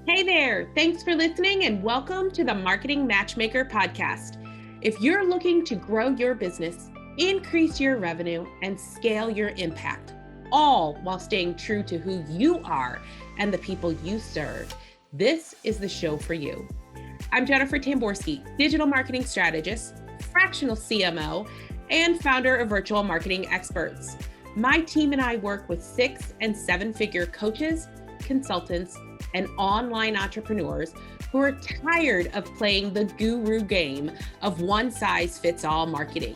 Hey there, thanks for listening and welcome to the Marketing Matchmaker podcast. If you're looking to grow your business, increase your revenue, and scale your impact, all while staying true to who you are and the people you serve, this is the show for you. I'm Jennifer Tamborski, digital marketing strategist, fractional CMO, and founder of Virtual Marketing Experts. My team and I work with 6- and 7-figure coaches, consultants, and online entrepreneurs who are tired of playing the guru game of one-size-fits-all marketing.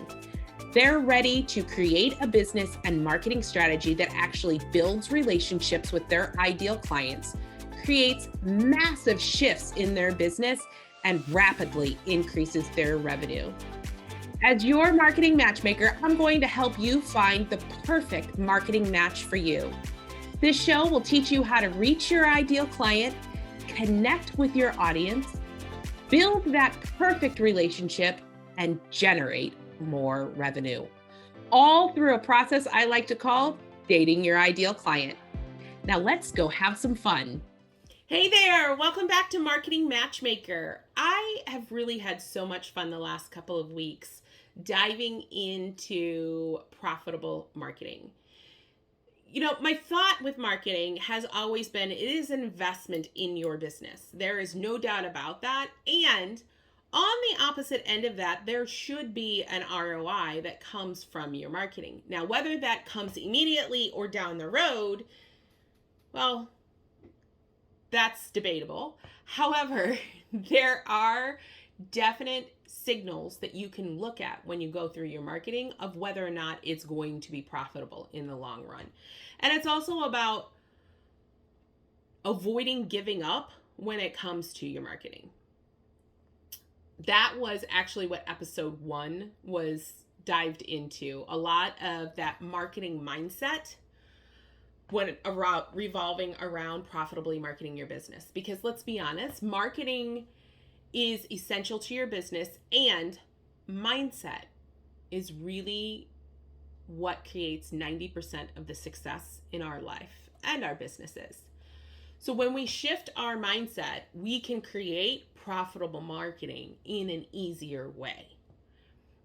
They're ready to create a business and marketing strategy that actually builds relationships with their ideal clients, creates massive shifts in their business, and rapidly increases their revenue. As your marketing matchmaker, I'm going to help you find the perfect marketing match for you. This show will teach you how to reach your ideal client, connect with your audience, build that perfect relationship, and generate more revenue. All through a process I like to call dating your ideal client. Now let's go have some fun. Hey there, welcome back to Marketing Matchmaker. I have really had so much fun the last couple of weeks diving into profitable marketing. You know, my thought with marketing has always been it is an investment in your business. There is no doubt about that. And on the opposite end of that, there should be an ROI that comes from your marketing. Now, whether that comes immediately or down the road, well, that's debatable. However, there are definite signals that you can look at when you go through your marketing of whether or not it's going to be profitable in the long run. And it's also about avoiding giving up when it comes to your marketing. That was actually what episode 1 was dived into. A lot of that marketing mindset when revolving around profitably marketing your business. Because let's be honest, marketing is essential to your business, and mindset is really what creates 90% of the success in our life and our businesses. So when we shift our mindset, we can create profitable marketing in an easier way.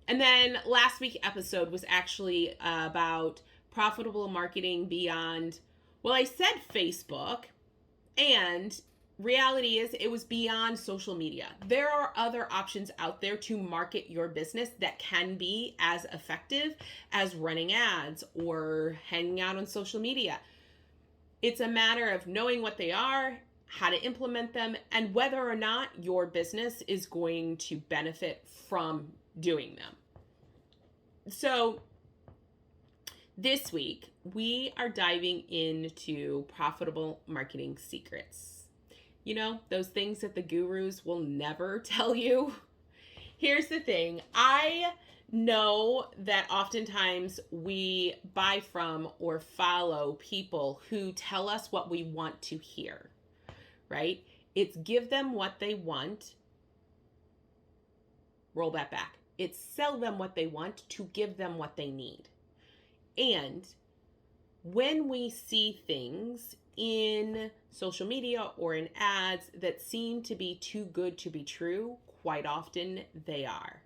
And then last week's episode was actually about profitable marketing beyond, well, I said Facebook, and reality is it was beyond social media. There are other options out there to market your business that can be as effective as running ads or hanging out on social media. It's a matter of knowing what they are, how to implement them, and whether or not your business is going to benefit from doing them. So this week, we are diving into profitable marketing secrets. You know, those things that the gurus will never tell you. Here's the thing. I know that oftentimes we buy from or follow people who tell us what we want to hear, right? It's give them what they want. Roll that back. It's sell them what they want to give them what they need. And when we see things in social media or in ads that seem to be too good to be true, quite often they are.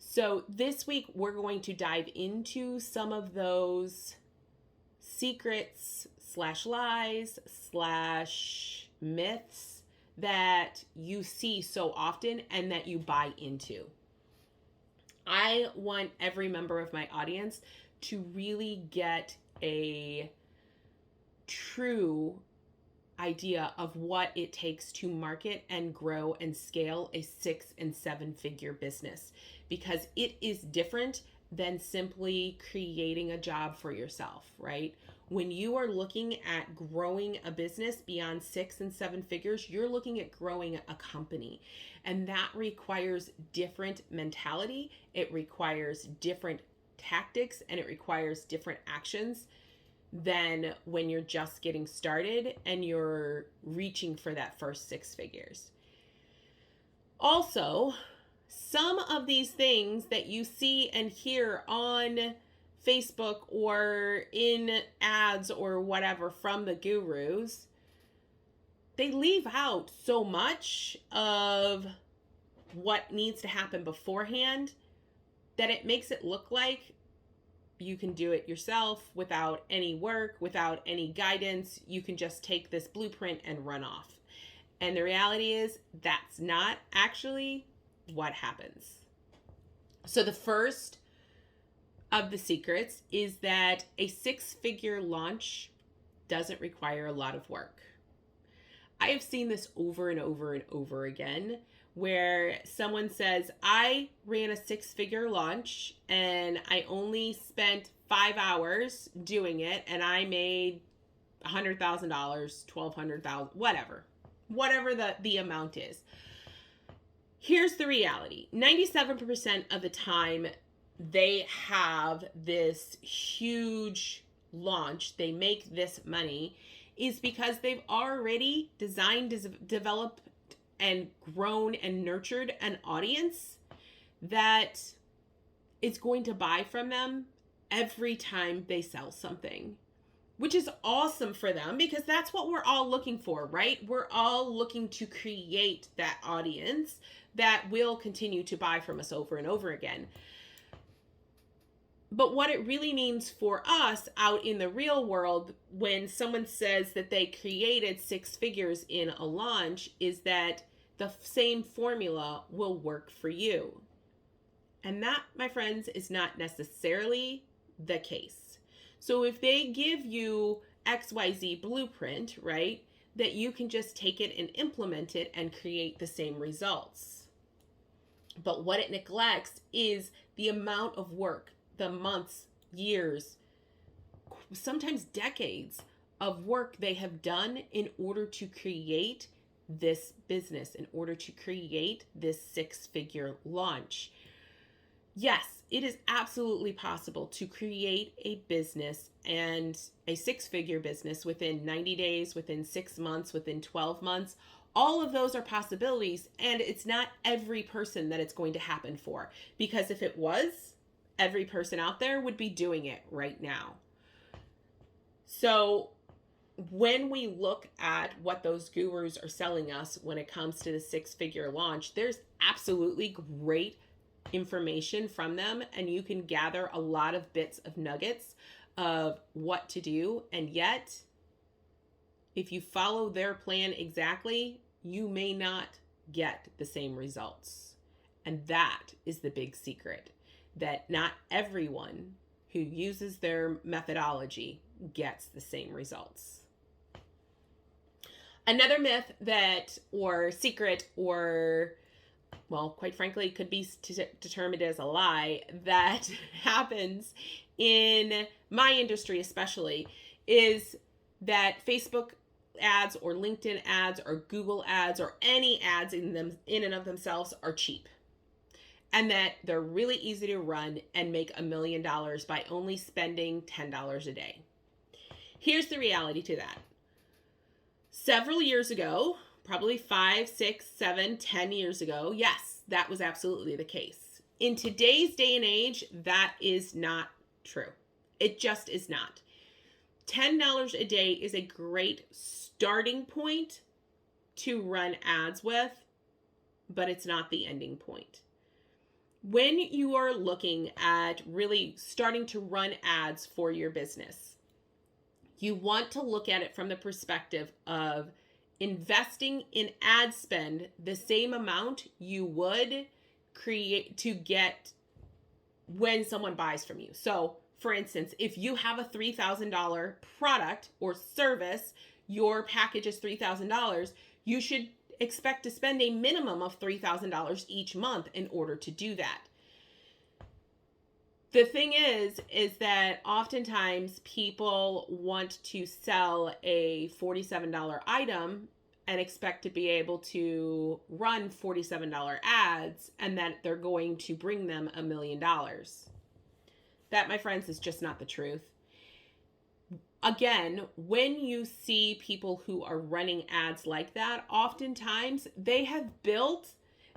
So this week we're going to dive into some of those secrets / lies / myths that you see so often and that you buy into. I want every member of my audience to really get a true idea of what it takes to market and grow and scale a 6- and 7-figure business, because it is different than simply creating a job for yourself, right? When you are looking at growing a business beyond 6 and 7 figures, you're looking at growing a company, and that requires different mentality. It requires different tactics, and it requires different actions than when you're just getting started and you're reaching for that first 6 figures. Also, some of these things that you see and hear on Facebook or in ads or whatever from the gurus they leave out so much of what needs to happen beforehand that it makes it look like you can do it yourself without any work, without any guidance. You can just take this blueprint and run off. And the reality is that's not actually what happens. So the first of the secrets is that a 6-figure launch doesn't require a lot of work. I have seen this over and over and over again, where someone says, I ran a 6-figure launch and I only spent 5 hours doing it and I made $100,000, $1,200,000, whatever the amount is. Here's the reality. 97% of the time they have this huge launch, they make this money, is because they've already designed, developed, and grown and nurtured an audience that is going to buy from them every time they sell something, which is awesome for them because that's what we're all looking for, right? We're all looking to create that audience that will continue to buy from us over and over again. But what it really means for us out in the real world when someone says that they created 6 figures in a launch is that the same formula will work for you. And that, my friends, is not necessarily the case. So if they give you XYZ blueprint, right, that you can just take it and implement it and create the same results. But what it neglects is the amount of work, the months, years, sometimes decades of work they have done in order to create this business, in order to create this 6-figure launch. Yes, it is absolutely possible to create a business and a 6-figure business within 90 days, within 6 months, within 12 months. All of those are possibilities, and it's not every person that it's going to happen for, because if it was, every person out there would be doing it right now. So when we look at what those gurus are selling us when it comes to the 6-figure launch, there's absolutely great information from them, and you can gather a lot of bits of nuggets of what to do. And yet, if you follow their plan exactly, you may not get the same results. And that is the big secret, that not everyone who uses their methodology gets the same results. Another myth that, or secret, or, well, quite frankly, could be determined as a lie that happens in my industry especially, is that Facebook ads or LinkedIn ads or Google ads or any ads in and of themselves are cheap. And that they're really easy to run and make $1 million by only spending $10 a day. Here's the reality to that. Several years ago, probably 5, 6, 7, 10 years ago, yes, that was absolutely the case. In today's day and age, that is not true. It just is not. $10 a day is a great starting point to run ads with, but it's not the ending point. When you are looking at really starting to run ads for your business, you want to look at it from the perspective of investing in ad spend the same amount you would create to get when someone buys from you. So, for instance, if you have a $3,000 product or service, your package is $3,000, you should expect to spend a minimum of $3,000 each month in order to do that. The thing is that oftentimes people want to sell a $47 item and expect to be able to run $47 ads and that they're going to bring them $1 million. That, my friends, is just not the truth. Again, when you see people who are running ads like that, oftentimes they have built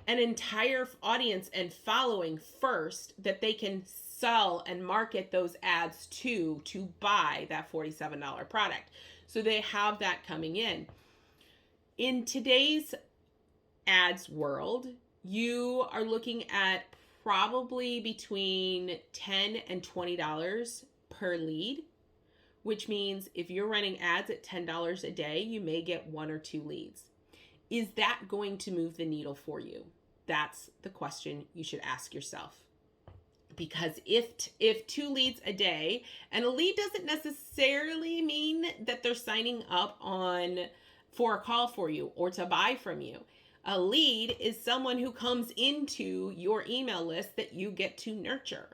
an entire audience and following first that they can sell and market those ads to buy that $47 product. So they have that coming in. In today's ads world, you are looking at probably between $10 and $20 per lead, which means if you're running ads at $10 a day, you may get 1 or 2 leads. Is that going to move the needle for you? That's the question you should ask yourself. Because if 2 leads a day, and a lead doesn't necessarily mean that they're signing up for a call for you or to buy from you. A lead is someone who comes into your email list that you get to nurture.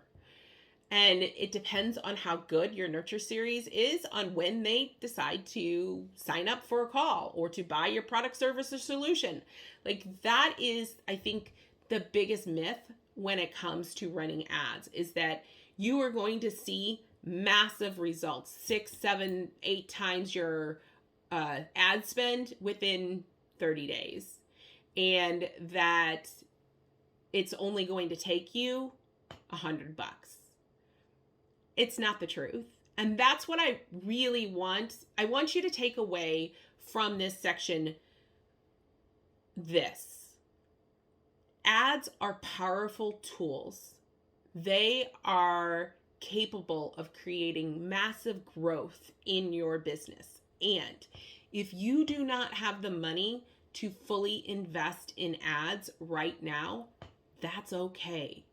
And it depends on how good your nurture series is on when they decide to sign up for a call or to buy your product, service, or solution. Like, that is, I think, the biggest myth when it comes to running ads, is that you are going to see massive results, 6, 7, 8 times your ad spend within 30 days. And that it's only going to take you $100. It's not the truth. And that's what I really want. I want you to take away from this section this. Ads are powerful tools. They are capable of creating massive growth in your business. And if you do not have the money to fully invest in ads right now, that's okay.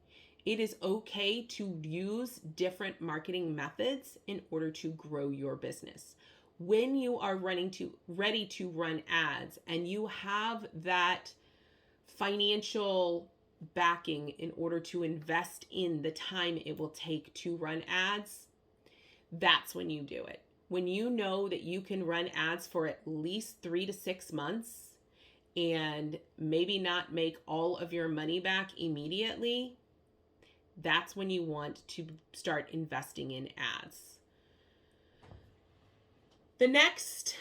It is okay to use different marketing methods in order to grow your business. When you are ready to run ads and you have that financial backing in order to invest in the time it will take to run ads, that's when you do it. When you know that you can run ads for at least 3 to 6 months and maybe not make all of your money back immediately, that's when you want to start investing in ads. The next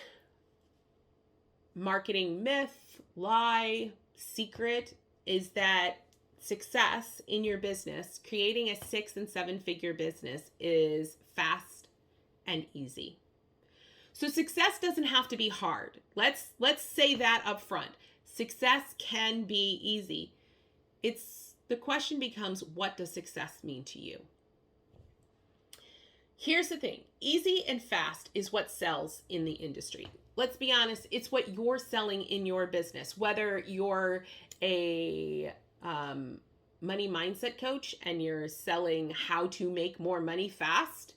marketing myth, lie, secret is that success in your business, creating a 6 and 7 figure business, is fast and easy. So success doesn't have to be hard. Let's say that up front. Success can be easy. The question becomes, what does success mean to you? Here's the thing. Easy and fast is what sells in the industry. Let's be honest, it's what you're selling in your business. Whether you're a money mindset coach and you're selling how to make more money fast,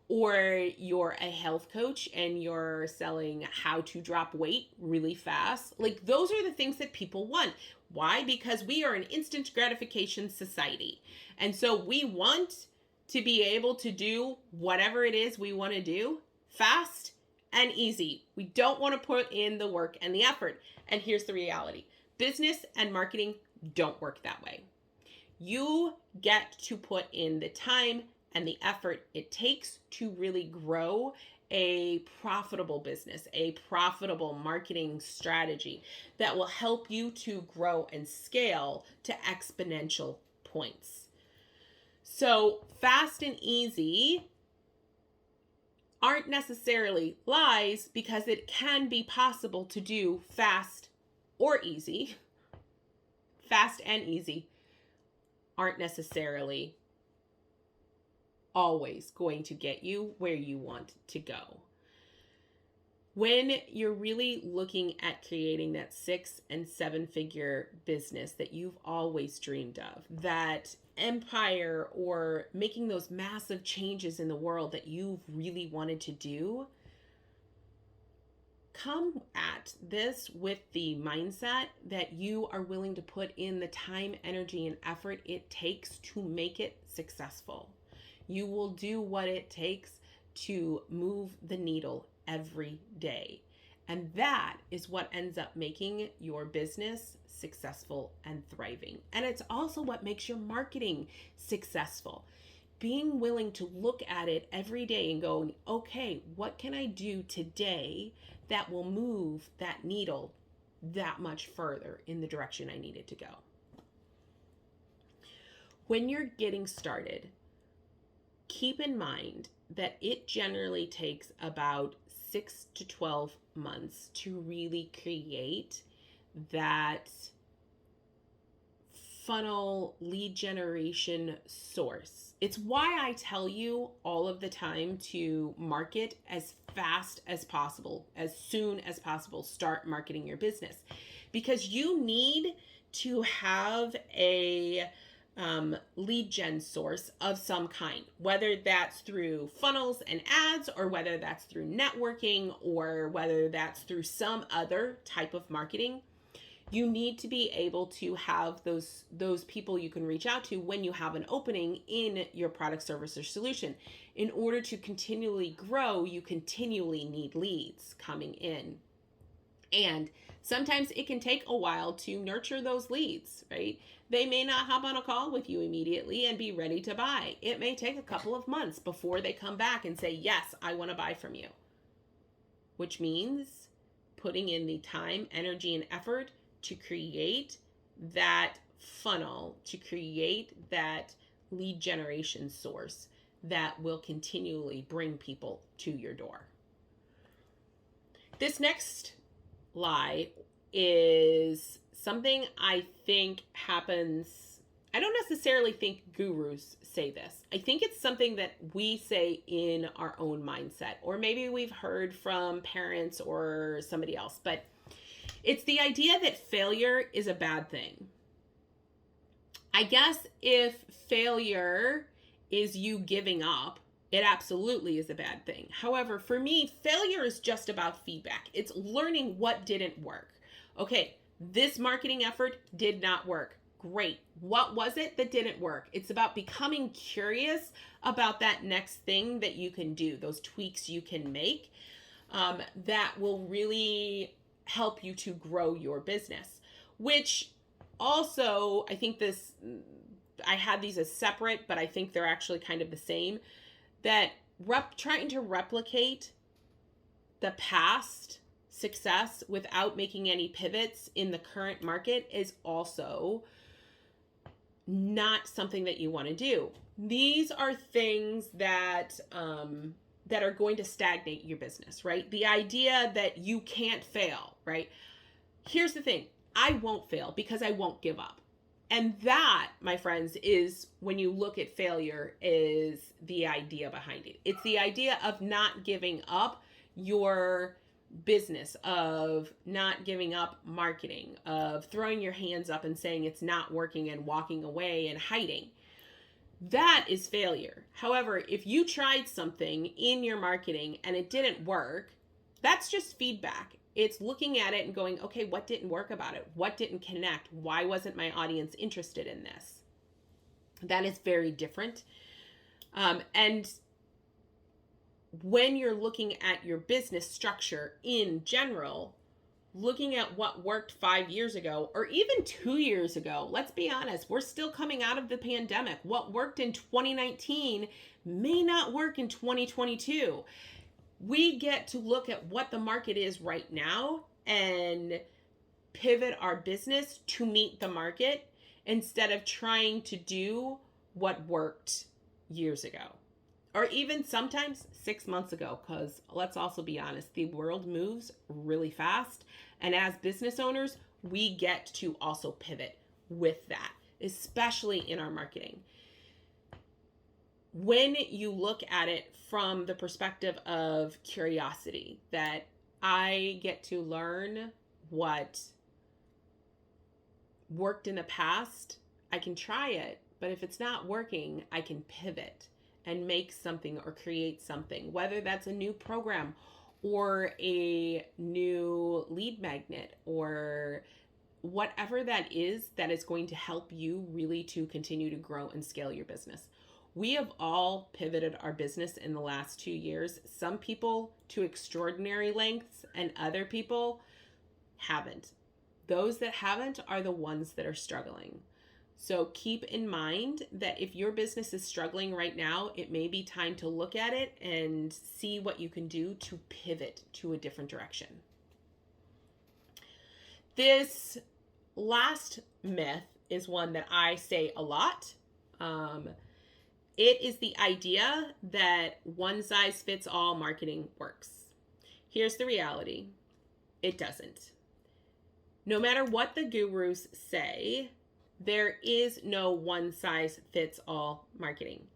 or you're a health coach and you're selling how to drop weight really fast. Like, those are the things that people want. Why? Because we are an instant gratification society. And so we want to be able to do whatever it is we want to do fast and easy. We don't want to put in the work and the effort. And here's the reality. Business and marketing don't work that way. You get to put in the time and the effort it takes to really grow a profitable business, a profitable marketing strategy that will help you to grow and scale to exponential points. So fast and easy aren't necessarily lies, because it can be possible to do fast or easy. Fast and easy aren't necessarily always going to get you where you want to go. When you're really looking at creating that 6 and 7 figure business that you've always dreamed of, that empire, or making those massive changes in the world that you've really wanted to do, come at this with the mindset that you are willing to put in the time, energy, and effort it takes to make it successful. You will do what it takes to move the needle every day. And that is what ends up making your business successful and thriving. And it's also what makes your marketing successful. Being willing to look at it every day and go, okay, what can I do today that will move that needle that much further in the direction I need it to go? When you're getting started, keep in mind that it generally takes about 6 to 12 months to really create that funnel lead generation source. It's why I tell you all of the time to market as fast as possible, as soon as possible. Start marketing your business because you need to have a lead gen source of some kind, whether that's through funnels and ads, or whether that's through networking, or whether that's through some other type of marketing. You need to be able to have those people you can reach out to when you have an opening in your product, service, or solution. In order to continually grow, you continually need leads coming in. And sometimes it can take a while to nurture those leads, right? They may not hop on a call with you immediately and be ready to buy. It may take a couple of months before they come back and say, yes, I want to buy from you. Which means putting in the time, energy, and effort to create that funnel, to create that lead generation source that will continually bring people to your door. This next lie is something I think happens. I don't necessarily think gurus say this. I think it's something that we say in our own mindset, or maybe we've heard from parents or somebody else, but it's the idea that failure is a bad thing. I guess if failure is you giving up, it absolutely is a bad thing. However, for me, failure is just about feedback. It's learning what didn't work. Okay, this marketing effort did not work. Great. What was it that didn't work? It's about becoming curious about that next thing that you can do, those tweaks you can make that will really help you to grow your business. Which also, I think I had these as separate, but I think they're actually kind of the same. That trying to replicate the past success without making any pivots in the current market is also not something that you want to do. These are things that are going to stagnate your business, right? The idea that you can't fail, right? Here's the thing. I won't fail because I won't give up. And that, my friends, is when you look at failure, is the idea behind it. It's the idea of not giving up your business, of not giving up marketing, of throwing your hands up and saying it's not working and walking away and hiding. That is failure. However, if you tried something in your marketing and it didn't work, that's just feedback. It's looking at it and going, okay, what didn't work about it? What didn't connect? Why wasn't my audience interested in this? That is very different. And when you're looking at your business structure in general, looking at what worked 5 years ago or even 2 years ago, let's be honest, we're still coming out of the pandemic. What worked in 2019 may not work in 2022. We get to look at what the market is right now and pivot our business to meet the market instead of trying to do what worked years ago, or even sometimes 6 months ago, because let's also be honest, the world moves really fast. And as business owners, we get to also pivot with that, especially in our marketing. When you look at it from the perspective of curiosity, that I get to learn what worked in the past, I can try it, but if it's not working, I can pivot and make something or create something, whether that's a new program or a new lead magnet or whatever that is going to help you really to continue to grow and scale your business. We have all pivoted our business in the last 2 years. Some people to extraordinary lengths and other people haven't. Those that haven't are the ones that are struggling. So keep in mind that if your business is struggling right now, it may be time to look at it and see what you can do to pivot to a different direction. This last myth is one that I say a lot. It is the idea that one size fits all marketing works. Here's the reality. It doesn't. No matter what the gurus say, there is no one-size-fits-all marketing.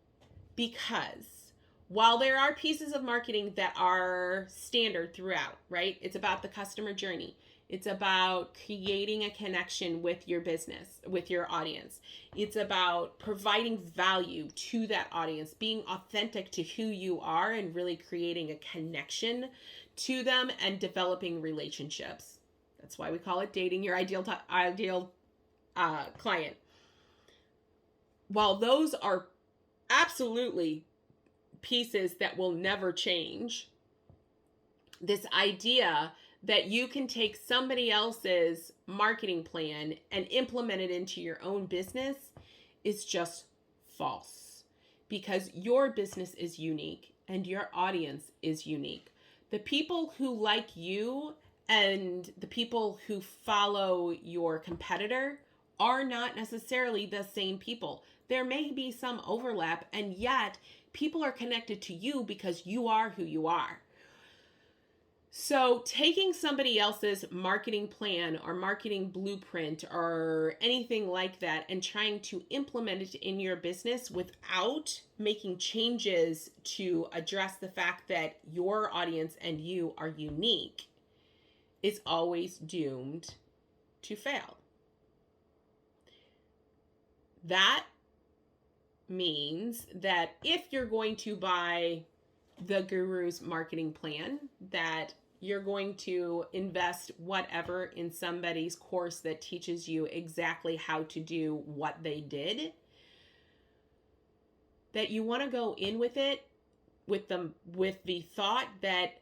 Because while there are pieces of marketing that are standard throughout, right? It's about the customer journey. It's about creating a connection with your business, with your audience. It's about providing value to that audience, being authentic to who you are and really creating a connection to them and developing relationships. That's why we call it dating your ideal client. While those are absolutely pieces that will never change, this idea that you can take somebody else's marketing plan and implement it into your own business is just false, because your business is unique and your audience is unique. The people who like you and the people who follow your competitor are not necessarily the same people. There may be some overlap, and yet people are connected to you because you are who you are. So taking somebody else's marketing plan or marketing blueprint or anything like that and trying to implement it in your business without making changes to address the fact that your audience and you are unique is always doomed to fail. That means that if you're going to buy the guru's marketing plan, that you're going to invest whatever in somebody's course that teaches you exactly how to do what they did, that you want to go in with it with the thought that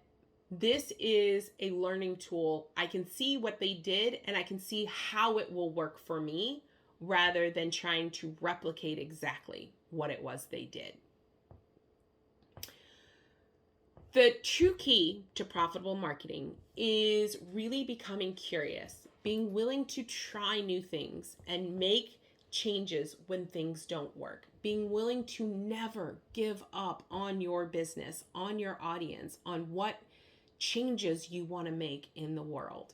this is a learning tool. I can see what they did and I can see how it will work for me, rather than trying to replicate exactly what it was they did. The true key to profitable marketing is really becoming curious, being willing to try new things and make changes when things don't work, being willing to never give up on your business, on your audience, on what changes you want to make in the world.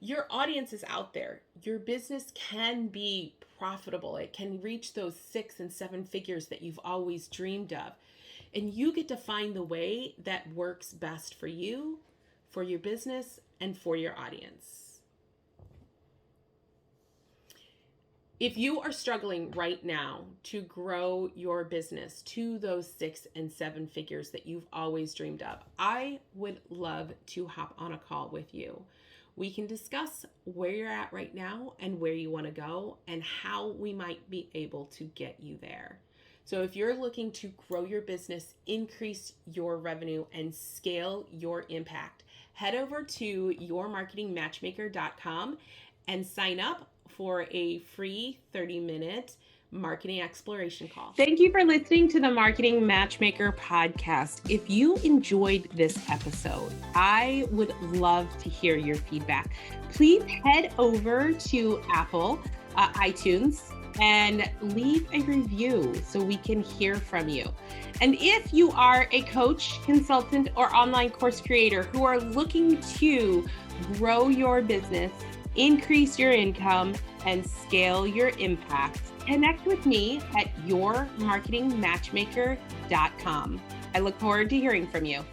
Your audience is out there. Your business can be profitable. It can reach those 6 and 7 figures that you've always dreamed of. And you get to find the way that works best for you, for your business, and for your audience. If you are struggling right now to grow your business to those 6 and 7 figures that you've always dreamed of, I would love to hop on a call with you. We can discuss where you're at right now and where you want to go and how we might be able to get you there. So if you're looking to grow your business, increase your revenue, and scale your impact, head over to yourmarketingmatchmaker.com and sign up for a free 30-minute marketing exploration call. Thank you for listening to the Marketing Matchmaker podcast. If you enjoyed this episode, I would love to hear your feedback. Please head over to Apple, iTunes, and leave a review so we can hear from you. And if you are a coach, consultant, or online course creator who are looking to grow your business, increase your income, and scale your impact, connect with me at yourmarketingmatchmaker.com. I look forward to hearing from you.